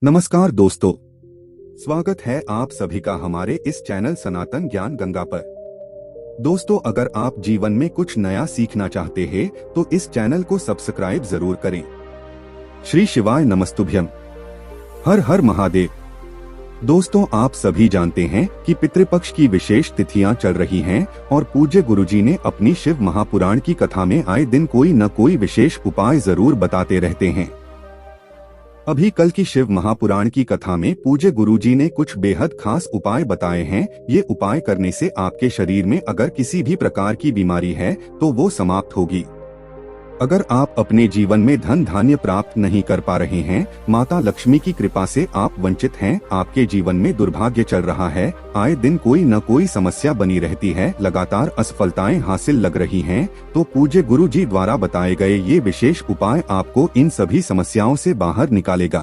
नमस्कार दोस्तों, स्वागत है आप सभी का हमारे इस चैनल सनातन ज्ञान गंगा पर। दोस्तों, अगर आप जीवन में कुछ नया सीखना चाहते हैं तो इस चैनल को सब्सक्राइब जरूर करें। श्री शिवाय नमस्तुभ्यम। हर हर महादेव। दोस्तों, आप सभी जानते हैं कि पितृपक्ष की विशेष तिथियां चल रही हैं और पूज्य गुरुजी ने अपनी शिव महापुराण की कथा में आए दिन कोई न कोई विशेष उपाय जरूर बताते रहते हैं। अभी कल की शिव महापुराण की कथा में पूज्य गुरुजी ने कुछ बेहद खास उपाय बताए हैं। ये उपाय करने से आपके शरीर में अगर किसी भी प्रकार की बीमारी है तो वो समाप्त होगी। अगर आप अपने जीवन में धन धान्य प्राप्त नहीं कर पा रहे हैं, माता लक्ष्मी की कृपा से आप वंचित हैं, आपके जीवन में दुर्भाग्य चल रहा है, आए दिन कोई न कोई समस्या बनी रहती है, लगातार असफलताएं हासिल लग रही हैं, तो पूज्य गुरु जी द्वारा बताए गए ये विशेष उपाय आपको इन सभी समस्याओं से बाहर निकालेगा।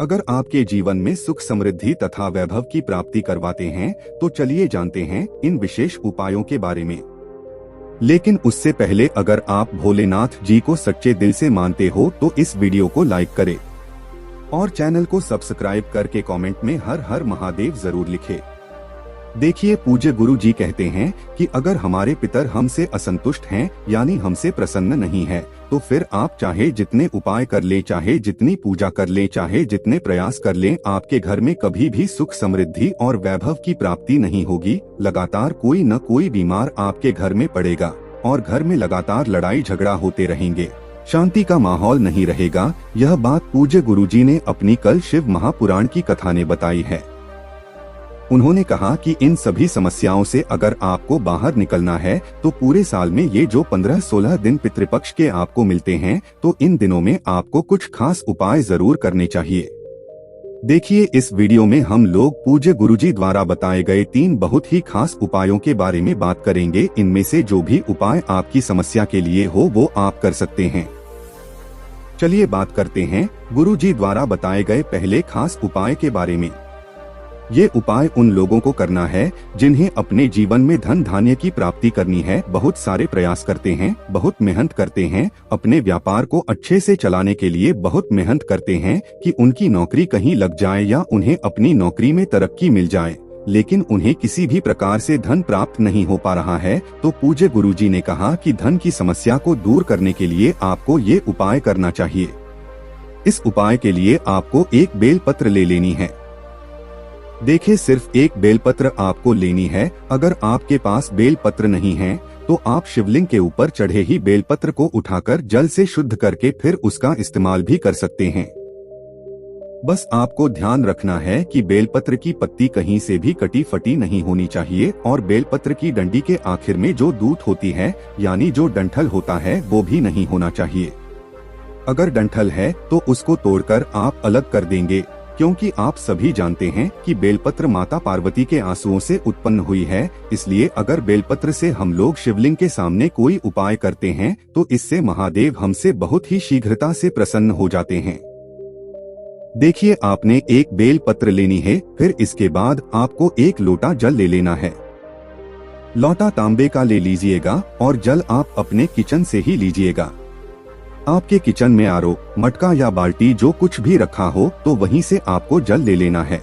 अगर आपके जीवन में सुख समृद्धि तथा वैभव की प्राप्ति करवाते हैं तो चलिए जानते हैं इन विशेष उपायों के बारे में। लेकिन उससे पहले अगर आप भोलेनाथ जी को सच्चे दिल से मानते हो तो इस वीडियो को लाइक करें और चैनल को सब्सक्राइब करके कमेंट में हर हर महादेव जरूर लिखें। देखिए, पूज्य गुरु जी कहते हैं कि अगर हमारे पितर हमसे असंतुष्ट हैं यानी हमसे प्रसन्न नहीं है तो फिर आप चाहे जितने उपाय कर ले, चाहे जितनी पूजा कर ले, चाहे जितने प्रयास कर लें, आपके घर में कभी भी सुख समृद्धि और वैभव की प्राप्ति नहीं होगी। लगातार कोई न कोई बीमार आपके घर में पड़ेगा और घर में लगातार लड़ाई झगड़ा होते रहेंगे, शांति का माहौल नहीं रहेगा। यह बात पूज्य गुरु जी ने अपनी कल शिव महापुराण की कथा ने बताई है। उन्होंने कहा कि इन सभी समस्याओं से अगर आपको बाहर निकलना है तो पूरे साल में ये जो 15-16 दिन पितृपक्ष के आपको मिलते हैं तो इन दिनों में आपको कुछ खास उपाय जरूर करने चाहिए। देखिए, इस वीडियो में हम लोग पूज्य गुरुजी द्वारा बताए गए 3 बहुत ही खास उपायों के बारे में बात करेंगे। इनमें से जो भी उपाय आपकी समस्या के लिए हो वो आप कर सकते हैं। चलिए बात करते हैं गुरुजी द्वारा बताए गए पहले खास उपाय के बारे में। ये उपाय उन लोगों को करना है जिन्हें अपने जीवन में धन धान्य की प्राप्ति करनी है, बहुत सारे प्रयास करते हैं, बहुत मेहनत करते हैं, अपने व्यापार को अच्छे से चलाने के लिए बहुत मेहनत करते हैं कि उनकी नौकरी कहीं लग जाए या उन्हें अपनी नौकरी में तरक्की मिल जाए, लेकिन उन्हें किसी भी प्रकार से धन प्राप्त नहीं हो पा रहा है। तो पूज्य गुरुजी ने कहा कि धन की समस्या को दूर करने के लिए आपको ये उपाय करना चाहिए। इस उपाय के लिए आपको एक बेलपत्र ले लेनी है। देखिए, सिर्फ एक बेलपत्र आपको लेनी है। अगर आपके पास बेलपत्र नहीं है तो आप शिवलिंग के ऊपर चढ़े ही बेलपत्र को उठाकर जल से शुद्ध करके फिर उसका इस्तेमाल भी कर सकते हैं। बस आपको ध्यान रखना है कि बेलपत्र की पत्ती कहीं से भी कटी फटी नहीं होनी चाहिए और बेलपत्र की डंडी के आखिर में जो दूत होती है यानी जो डंठल होता है वो भी नहीं होना चाहिए। अगर डंठल है तो उसको तोड़कर आप अलग कर देंगे, क्योंकि आप सभी जानते हैं कि बेलपत्र माता पार्वती के आंसुओं से उत्पन्न हुई है। इसलिए अगर बेलपत्र से हम लोग शिवलिंग के सामने कोई उपाय करते हैं तो इससे महादेव हमसे बहुत ही शीघ्रता से प्रसन्न हो जाते हैं। देखिए, आपने एक बेलपत्र लेनी है, फिर इसके बाद आपको एक लोटा जल ले लेना है। लोटा तांबे का ले लीजिएगा और जल आप अपने किचन से ही लीजिएगा। आपके किचन में आरो, मटका या बाल्टी जो कुछ भी रखा हो तो वहीं से आपको जल ले लेना है,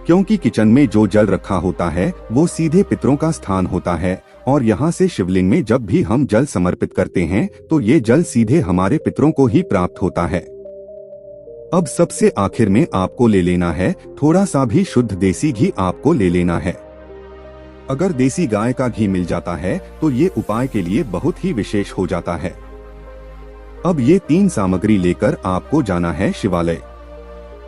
क्योंकि किचन में जो जल रखा होता है वो सीधे पितरों का स्थान होता है और यहाँ से शिवलिंग में जब भी हम जल समर्पित करते हैं तो ये जल सीधे हमारे पितरों को ही प्राप्त होता है। अब सबसे आखिर में आपको ले लेना है थोड़ा सा भी शुद्ध देसी घी आपको ले लेना है। अगर देसी गाय का घी मिल जाता है तो ये उपाय के लिए बहुत ही विशेष हो जाता है। अब ये 3 सामग्री लेकर आपको जाना है शिवालय।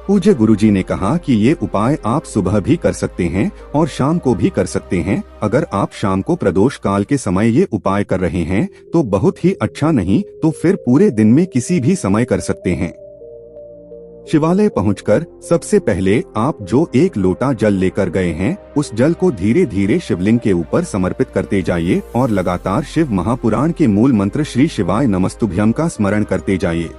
पूज्य गुरुजी ने कहा कि ये उपाय आप सुबह भी कर सकते हैं और शाम को भी कर सकते हैं। अगर आप शाम को प्रदोष काल के समय ये उपाय कर रहे हैं तो बहुत ही अच्छा, नहीं तो फिर पूरे दिन में किसी भी समय कर सकते हैं। शिवालय पहुंचकर सबसे पहले आप जो एक लोटा जल लेकर गए हैं उस जल को धीरे धीरे शिवलिंग के ऊपर समर्पित करते जाइए और लगातार शिव महापुराण के मूल मंत्र श्री शिवाय नमस्तुभ्यम का स्मरण करते जाइए।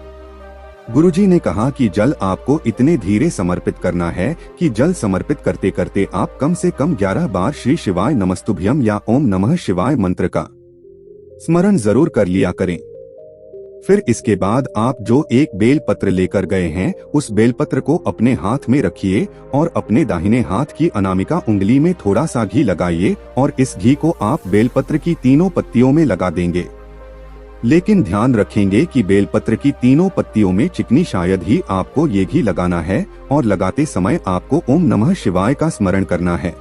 गुरुजी ने कहा कि जल आपको इतने धीरे समर्पित करना है कि जल समर्पित करते करते आप कम से कम 11 बार श्री शिवाय नमस्तुभ्यम या ओम नमः शिवाय मंत्र का स्मरण जरूर कर लिया करें। फिर इसके बाद आप जो एक बेल पत्र लेकर गए हैं उस बेल पत्र को अपने हाथ में रखिए और अपने दाहिने हाथ की अनामिका उंगली में थोड़ा सा घी लगाइए और इस घी को आप बेलपत्र की तीनों पत्तियों में लगा देंगे। लेकिन ध्यान रखेंगे कि बेलपत्र की तीनों पत्तियों में चिकनी शायद ही आपको ये घी लगाना है और लगाते समय आपको ओम नमः शिवाय का स्मरण करना है।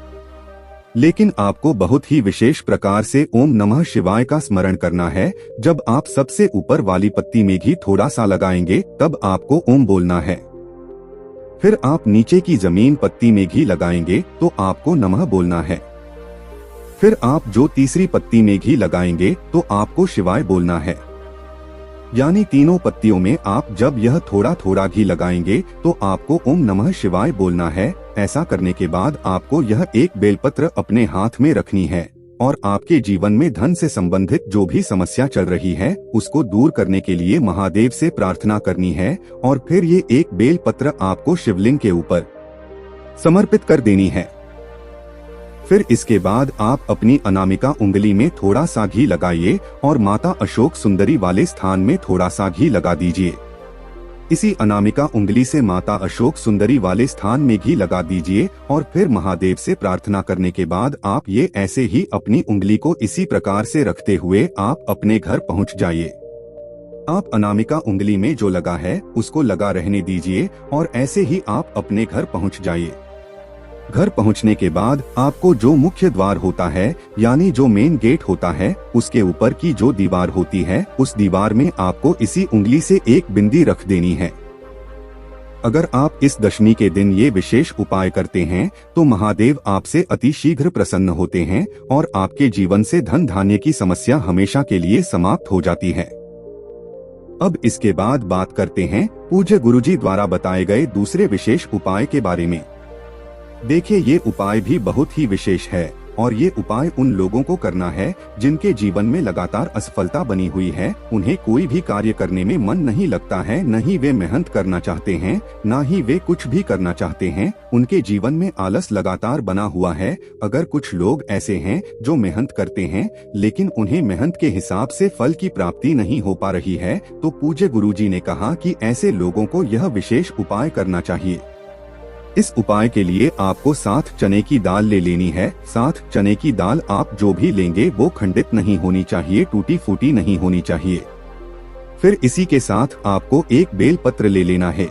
लेकिन आपको बहुत ही विशेष प्रकार से ओम नमः शिवाय का स्मरण करना है। जब आप सबसे ऊपर वाली पत्ती में घी थोड़ा सा लगाएंगे तब आपको ओम बोलना है। फिर आप नीचे की जमीन पत्ती में घी लगाएंगे तो आपको नमः बोलना है। फिर आप जो तीसरी पत्ती में घी लगाएंगे तो आपको शिवाय बोलना है। यानी तीनों पत्तियों में आप जब यह थोड़ा थोड़ा घी लगाएंगे तो आपको ओम नमः शिवाय बोलना है। ऐसा करने के बाद आपको यह एक बेलपत्र अपने हाथ में रखनी है और आपके जीवन में धन से संबंधित जो भी समस्या चल रही है उसको दूर करने के लिए महादेव से प्रार्थना करनी है और फिर ये एक बेलपत्र आपको शिवलिंग के ऊपर समर्पित कर देनी है। फिर इसके बाद आप अपनी अनामिका उंगली में थोड़ा सा घी लगाइए और माता अशोक सुंदरी वाले स्थान में थोड़ा सा घी लगा दीजिए। इसी अनामिका उंगली से माता अशोक सुंदरी वाले स्थान में घी लगा दीजिए और फिर महादेव से प्रार्थना करने के बाद आप ये ऐसे ही अपनी उंगली को इसी प्रकार से रखते हुए आप अपने घर पहुंच जाइए। आप अनामिका उंगली में जो लगा है उसको लगा रहने दीजिए और ऐसे ही आप अपने घर पहुंच जाइए। घर पहुंचने के बाद आपको जो मुख्य द्वार होता है यानी जो मेन गेट होता है उसके ऊपर की जो दीवार होती है उस दीवार में आपको इसी उंगली से एक बिंदी रख देनी है। अगर आप इस दशमी के दिन ये विशेष उपाय करते हैं तो महादेव आपसे अति शीघ्र प्रसन्न होते हैं और आपके जीवन से धन धान्य की समस्या हमेशा के लिए समाप्त हो जाती है। अब इसके बाद बात करते हैं पूज्य गुरुजी द्वारा बताए गए दूसरे विशेष उपाय के बारे में। देखिए ये उपाय भी बहुत ही विशेष है और ये उपाय उन लोगों को करना है जिनके जीवन में लगातार असफलता बनी हुई है। उन्हें कोई भी कार्य करने में मन नहीं लगता है, न ही वे मेहनत करना चाहते हैं, न ही वे कुछ भी करना चाहते हैं। उनके जीवन में आलस लगातार बना हुआ है। अगर कुछ लोग ऐसे हैं जो मेहनत करते हैं लेकिन उन्हें मेहनत के हिसाब से फल की प्राप्ति नहीं हो पा रही है तो पूज्य गुरुजी ने कहा कि ऐसे लोगों को यह विशेष उपाय करना चाहिए। इस उपाय के लिए आपको 7 चने की दाल ले लेनी है। 7 चने की दाल आप जो भी लेंगे वो खंडित नहीं होनी चाहिए, टूटी फूटी नहीं होनी चाहिए। फिर इसी के साथ आपको एक बेलपत्र ले लेना है,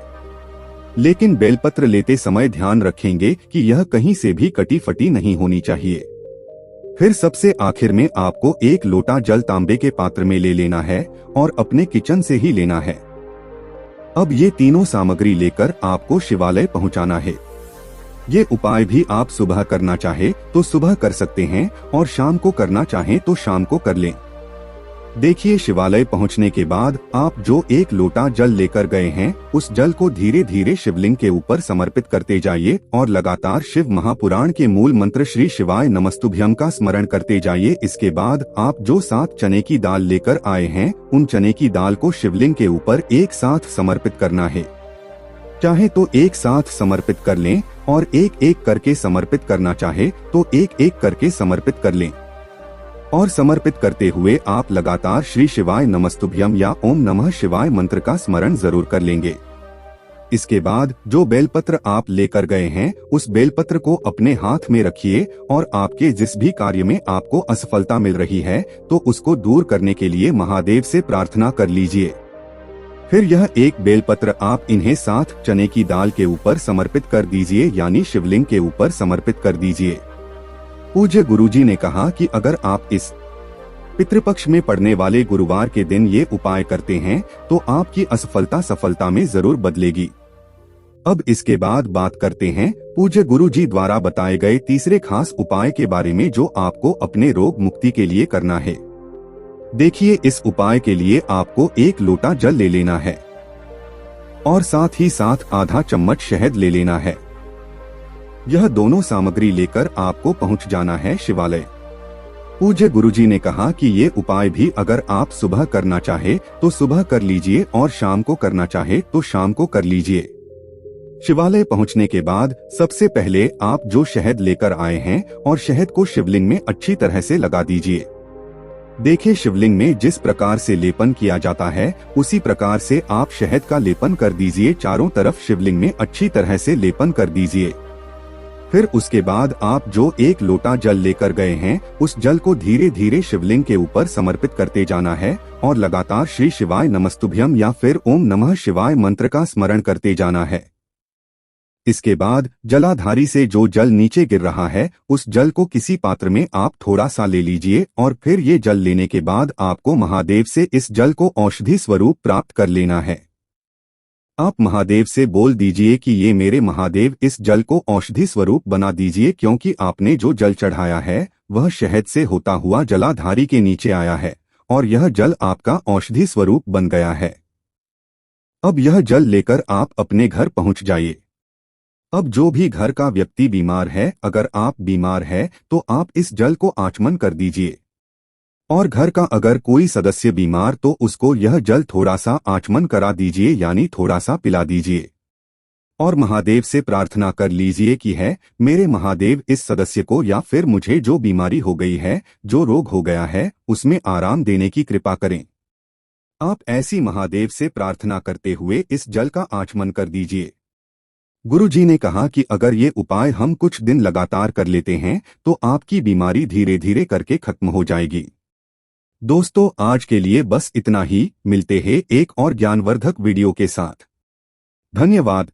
लेकिन बेलपत्र लेते समय ध्यान रखेंगे कि यह कहीं से भी कटी फटी नहीं होनी चाहिए। फिर सबसे आखिर में आपको एक लोटा जल तांबे के पात्र में ले लेना है और अपने किचन से ही लेना है। अब ये तीनों सामग्री लेकर आपको शिवालय पहुंचाना है। ये उपाय भी आप सुबह करना चाहे तो सुबह कर सकते हैं और शाम को करना चाहें तो शाम को कर लें। देखिए शिवालय पहुंचने के बाद आप जो एक लोटा जल लेकर गए हैं उस जल को धीरे धीरे शिवलिंग के ऊपर समर्पित करते जाइए और लगातार शिव महापुराण के मूल मंत्र श्री शिवाय नमस्तुभ्यम का स्मरण करते जाइए। इसके बाद आप जो 7 चने की दाल लेकर आए हैं उन चने की दाल को शिवलिंग के ऊपर एक साथ समर्पित करना है। चाहे तो एक साथ समर्पित कर लें और एक एक करके समर्पित करना चाहे तो एक एक करके समर्पित कर लें। और समर्पित करते हुए आप लगातार श्री शिवाय नमस्तुभ्यम या ओम नमः शिवाय मंत्र का स्मरण जरूर कर लेंगे। इसके बाद जो बेलपत्र आप लेकर गए हैं उस बेलपत्र को अपने हाथ में रखिए और आपके जिस भी कार्य में आपको असफलता मिल रही है तो उसको दूर करने के लिए महादेव से प्रार्थना कर लीजिए। फिर यह एक बेलपत्र आप इन्हें 7 चने की दाल के ऊपर समर्पित कर दीजिए, यानी शिवलिंग के ऊपर समर्पित कर दीजिए। पूज्य गुरुजी ने कहा कि अगर आप इस पितृपक्ष में पड़ने वाले गुरुवार के दिन ये उपाय करते हैं तो आपकी असफलता सफलता में जरूर बदलेगी। अब इसके बाद बात करते हैं पूज्य गुरुजी द्वारा बताए गए तीसरे खास उपाय के बारे में जो आपको अपने रोग मुक्ति के लिए करना है। देखिए इस उपाय के लिए आपको 1 लोटा जल ले लेना है और साथ ही साथ आधा चम्मच शहद ले लेना है। यह दोनों सामग्री लेकर आपको पहुंच जाना है शिवालय। पूज्य गुरुजी ने कहा कि ये उपाय भी अगर आप सुबह करना चाहे तो सुबह कर लीजिए और शाम को करना चाहे तो शाम को कर लीजिए। शिवालय पहुंचने के बाद सबसे पहले आप जो शहद लेकर आए हैं और शहद को शिवलिंग में अच्छी तरह से लगा दीजिए। देखिए, शिवलिंग में जिस प्रकार से लेपन किया जाता है उसी प्रकार से आप शहद का लेपन कर दीजिए। चारों तरफ शिवलिंग में अच्छी तरह से लेपन कर दीजिए। फिर उसके बाद आप जो 1 लोटा जल लेकर गए हैं उस जल को धीरे धीरे शिवलिंग के ऊपर समर्पित करते जाना है और लगातार श्री शिवाय नमस्तुभ्यम या फिर ओम नमः शिवाय मंत्र का स्मरण करते जाना है। इसके बाद जलाधारी से जो जल नीचे गिर रहा है उस जल को किसी पात्र में आप थोड़ा सा ले लीजिए और फिर ये जल लेने के बाद आपको महादेव से इस जल को औषधि स्वरूप प्राप्त कर लेना है। आप महादेव से बोल दीजिए कि ये मेरे महादेव, इस जल को औषधि स्वरूप बना दीजिए, क्योंकि आपने जो जल चढ़ाया है वह शहद से होता हुआ जलाधारी के नीचे आया है और यह जल आपका औषधि स्वरूप बन गया है। अब यह जल लेकर आप अपने घर पहुंच जाइए। अब जो भी घर का व्यक्ति बीमार है, अगर आप बीमार है तो आप इस जल को आचमन कर दीजिए और घर का अगर कोई सदस्य बीमार तो उसको यह जल थोड़ा सा आचमन करा दीजिए, यानी थोड़ा सा पिला दीजिए और महादेव से प्रार्थना कर लीजिए कि है मेरे महादेव, इस सदस्य को या फिर मुझे जो बीमारी हो गई है, जो रोग हो गया है, उसमें आराम देने की कृपा करें। आप ऐसी महादेव से प्रार्थना करते हुए इस जल का आचमन कर दीजिए। गुरुजी ने कहा कि अगर ये उपाय हम कुछ दिन लगातार कर लेते हैं तो आपकी बीमारी धीरे धीरे करके खत्म हो जाएगी। दोस्तों, आज के लिए बस इतना ही। मिलते हैं एक और ज्ञानवर्धक वीडियो के साथ। धन्यवाद।